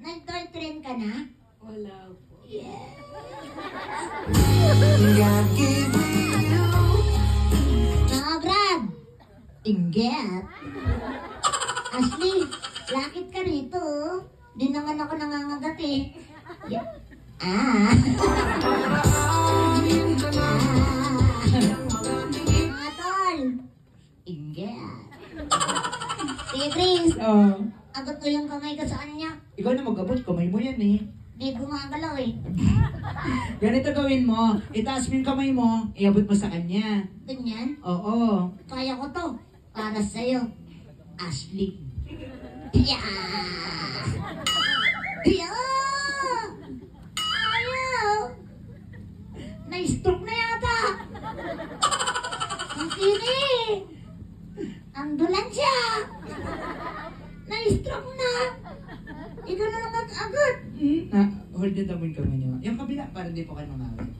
Nag-toy train ka na? Wala po. Yeah. Mga Brad! Inggit. Ashley, lakit ka rito. Di naman ako nangangagat eh. Yeah. Ah. Mga tol. Inggit. Sige, Chris. Agot ko yung kamay ko sa kanya. Ikaw na mag-abot, kamay mo yan eh. Di gumagalaw eh. Ganito gawin mo, itaas mo yung kamay mo, iabot mo sa kanya. Ganyan. Oo. Kaya ko to. Para sa'yo. Ashley. Yeah! Yeah! Ayaw! Na-stroke na yata! Ang tini! Ambulan siya! Na-stroke na! Ikaw na lang mag-agot! Hold nyo daw mo yung kamay nyo. Yung kabila, para hindi po kayo mamawin.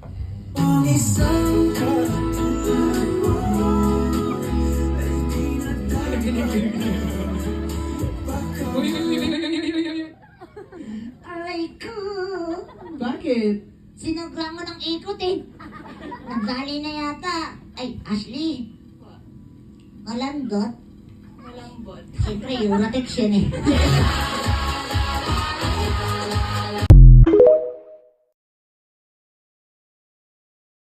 Aray ko! Bakit? Sinugran mo ng ikot eh. Nagali na yata. Ay, Ashley. Malandot. Malambot. Siyempre, Uratex yan eh.